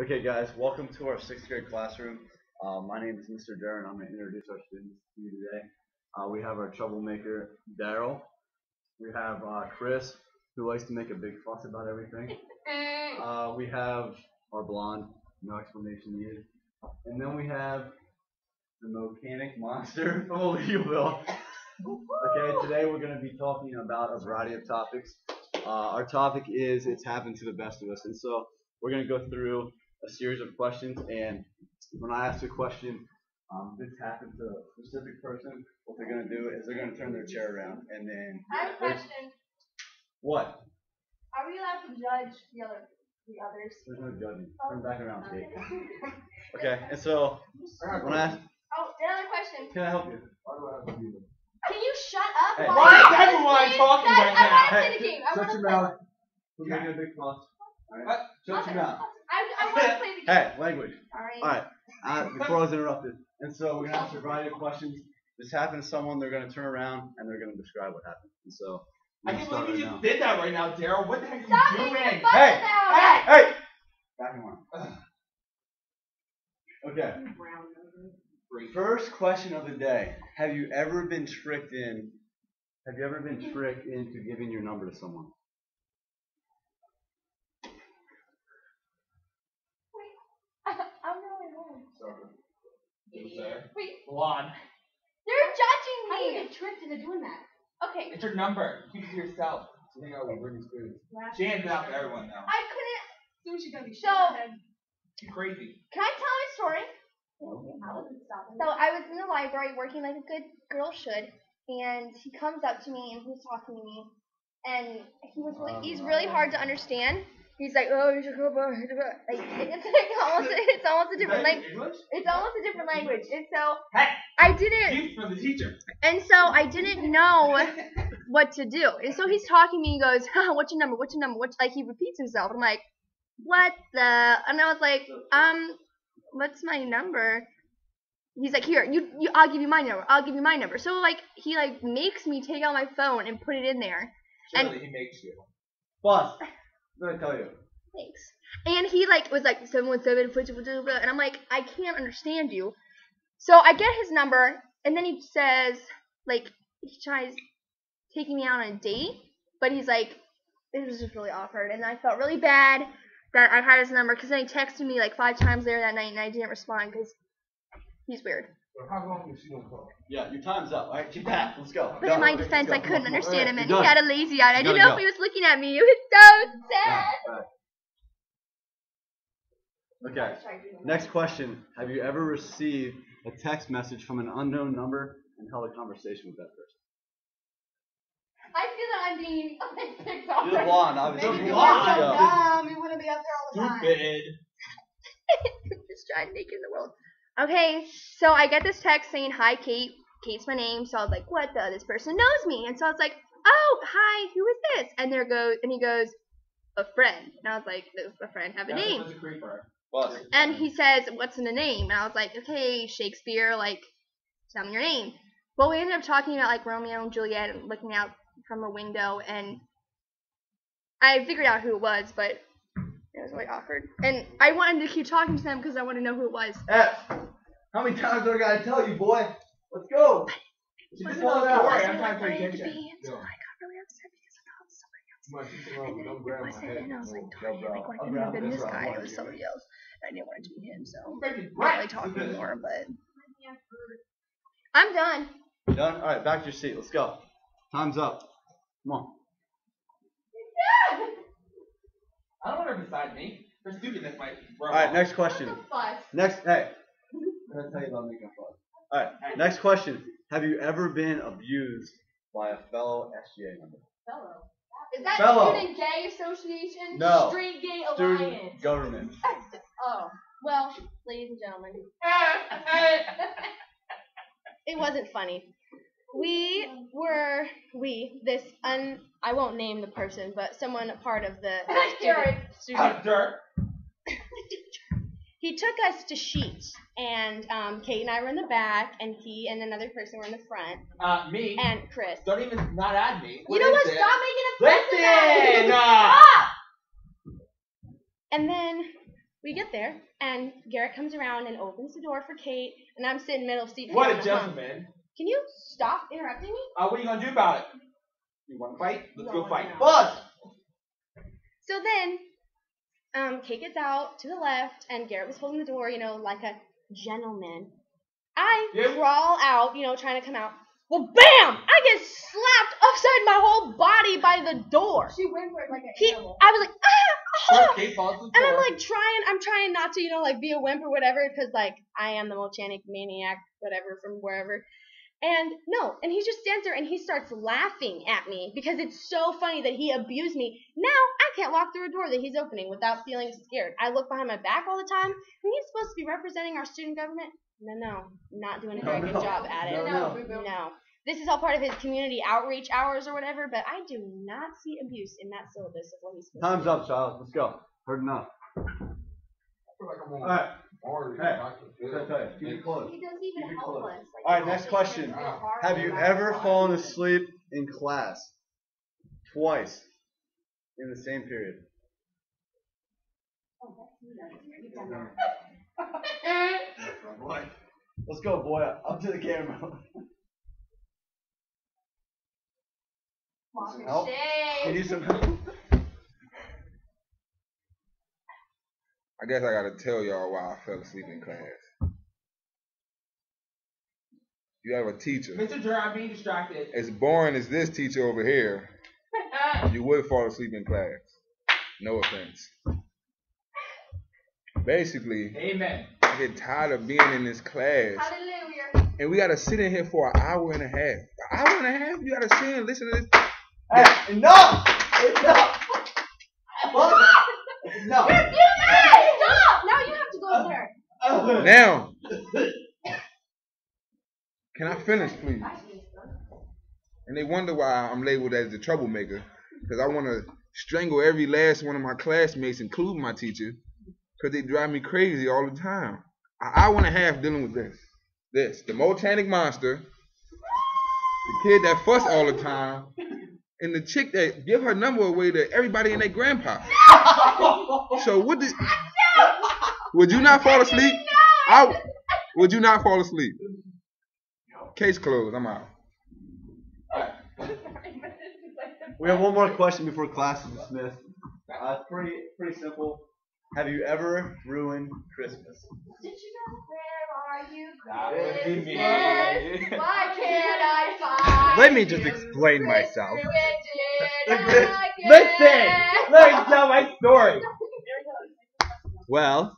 Okay, guys, welcome to our 6th grade classroom. My name is Mr. Derr, and I'm going to introduce our students to you today. We have our troublemaker, Daryl. We have Chris, who likes to make a big fuss about everything. We have our blonde, no explanation needed. And then we have the mechanic monster from Oliveville. Okay, today we're going to be talking about a variety of topics. Our topic is It's Happened to the Best of Us. And so we're going to go through a series of questions, and when I ask a question, this happened to a specific person, what they're going to do is they're going to turn their chair around, and then... I have a question. What? Are we allowed to judge the others? There's no judging. Turn back around, Kate. Okay, and so, when I ask... Oh, another question. Can I help you? Why do I have to do this? Can you shut up? Hey. Why is everyone talking right now? I want to play the game. Shut your mouth. We're making a big fuss. Alright? Shut your mouth. I want to play the game. Hey, language. Alright. Alright, before I was interrupted. And so we're going to ask a variety of questions. This happened to someone, they're going to turn around, and they're going to describe what happened. And so, I can't believe you just did that right now, Daryl. What the heck Stop are you making doing? fun Hey! about it. Hey! Back in one. Okay. First question of the day. Have you ever been tricked into giving your number to someone? I'm really wrong. Wait, Blonde. they're judging me. How do you get tricked into doing that? Okay. It's your number. Keep it to yourself. Hang out with Britney Spears. She hands it out to everyone now. I couldn't. Soon she's gonna be So, You're crazy. can I tell my story? I wasn't stopping. So I was in the library working like a good girl should, and he comes up to me and he's talking to me, and he's really hard to understand. He's like, oh, you should go back. Like it's almost a different language. English? It's almost a different language, and so Hey, I didn't. you from the teacher. And so I didn't know what to do. And so he's talking to me. He goes, "What's your number? What's your number?" Like he repeats himself. I'm like, "What the?" And I was like, "What's my number?" He's like, "Here, I'll give you my number. I'll give you my number." So like he like makes me take out my phone and put it in there. Surely he makes you. Boss, what did I tell you? Thanks. And he like was like 717, and I'm like, I can't understand you. So I get his number, and then he says, like, he tries taking me out on a date, but he's like, it was just really awkward, and I felt really bad that I had his number, because then he texted me like 5 times later that night, and I didn't respond, because he's weird. How long is she gonna call? Yeah, your time's up. All right, keep back. Let's go. But in my defense, I couldn't understand him, and he You're had done. a lazy eye. I didn't gotta know go. if he was looking at me. It was so sad. Okay. Next question. Have you ever received a text message from an unknown number and held a conversation with that person? I feel that I'm being picked on. You're the blonde. I was Maybe just you blonde. were so blonde. dumb, you wouldn't be up there all the time. Stupid. Just trying to make it in the world. Okay, so I get this text saying, "Hi, Kate." Kate's my name, so I was like, "What the? This person knows me." And so I was like, "Oh, hi, who is this?" And he goes, "A friend." And I was like, "Does a friend have a name?" That's a creeper. Boss. And he says, "What's in the name?" And I was like, "Okay, Shakespeare, like, tell me your name." Well, we ended up talking about like Romeo and Juliet and looking out from a window, and I figured out who it was, but it was really awkward. And I wanted to keep talking to them because I wanted to know who it was. F. How many times do I gotta tell you, boy? Let's go. She But just it wants wasn't to worry. what I'm I trying to pay wanted it to attention. be, and so I got really upset because I thought it was somebody else. And then it wasn't, and I was like, darn it, like, why couldn't it have been this guy? It was somebody else. I didn't want it to be him, so Baby, I'm not really talking anymore, but I'm done. Done? Alright, back to your seat. Let's go. Time's up. Come on. I don't want her beside me. Her stupidness might rub Alright, off. next question. Fuss. Hey. I'm gonna tell you about making fun. Alright, next question. Have you ever been abused by a fellow SGA member? Fellow. Is that Fellow. Student Gay Association? No. Straight Gay Student Alliance. government. Oh, well, ladies and gentlemen, it wasn't funny. I won't name the person, but someone a part of the Garrett. student. Dirt. He took us to Sheets, and Kate and I were in the back, and he and another person were in the front, Me. and Chris. Don't even not add me. You know what? Listen. Stop making a fuss about it. Listen. Stop! And then we get there, and Garrett comes around and opens the door for Kate, and I'm sitting middle seat. What a gentleman. Can you stop interrupting me? What are you gonna do about it? You want to fight? Let's go fight. No. Buzz! So then, Kate gets out to the left, and Garrett was holding the door, like a gentleman. I crawl out, trying to come out. Well, bam! I get slapped upside my whole body by the door. She whimpered like an animal. I was like, ah! Kate falls to the And floor. I'm trying not to, be a wimp or whatever, because, I am the mechanic maniac, whatever, from wherever. And he just stands there and he starts laughing at me because it's so funny that he abused me. Now I can't walk through a door that he's opening without feeling scared. I look behind my back all the time. And he's supposed to be representing our student government. No, not doing a very good job at it. No. This is all part of his community outreach hours or whatever, but I do not see abuse in that syllabus of what he's supposed to do. Time's up, child. Let's go. Heard enough. Alright. Hey, keep it close. He doesn't even Keep it help close. us. Alright, next question. Have you ever fallen asleep in class? Twice. In the same period. You've done that. Let's go, boy. Up to the camera. Some help? Can you some help? I guess I gotta tell y'all why I fell asleep in class. You have a teacher. Mr. Derr, I'm being distracted. As boring as this teacher over here, you would fall asleep in class. No offense. Basically, Amen. I get tired of being in this class. Hallelujah. And we gotta sit in here for an hour and a half. An hour and a half? You gotta sit and listen to this. Hey, enough! Enough! No. Stop! Now you have to go there. Now, can I finish, please? And they wonder why I'm labeled as the troublemaker, because I want to strangle every last one of my classmates, including my teacher, because they drive me crazy all the time. An hour and a half dealing with this, the Motanic monster, the kid that fuss all the time, and the chick that give her number away to everybody and their grandpa. So would you not fall asleep? Would you not fall asleep? Case closed. I'm out. We have one more question before class is dismissed. It's pretty simple. Have you ever ruined Christmas? Did you know where are you? That would be me. Christmas? Why can't I find Let me just explain myself. Listen, let me tell my story. Well,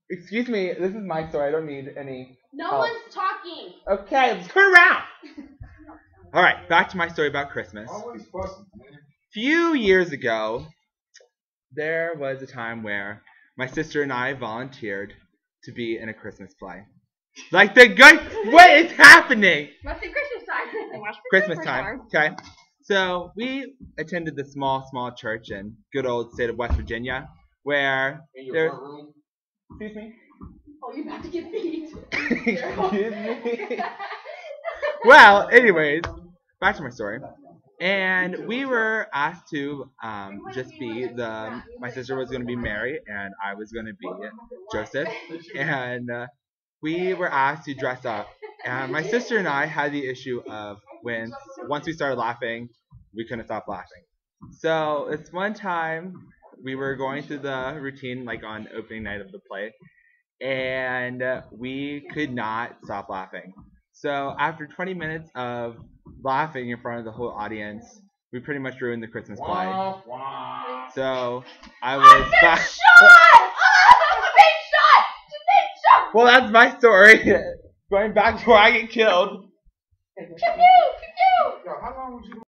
excuse me, this is my story. I don't need any. No one's talking. Okay, let's turn around. All right, back to my story about Christmas. Always fussing, man. Few years ago, there was a time where my sister and I volunteered to be in a Christmas play. Like the good, what is happening? What's the Christmas time? Christmas time. Okay. So we attended the small church in good old state of West Virginia, where In there's. your front room. Excuse me. Oh, you're about to get beat. Excuse me. Well, anyways, back to my story. And we were asked to just be my sister was going to be Mary, and I was going to be Joseph. And we were asked to dress up. And my sister and I had the issue of once we started laughing, we couldn't stop laughing. So it's one time we were going through the routine, like on opening night of the play, and we could not stop laughing. So after 20 minutes of laughing in front of the whole audience, we pretty much ruined the Christmas play. Wah, wah. So I was back. Shot! Well, that's my story. Going back to where I get killed. Pew, pew, pew, pew. Yo, how long would you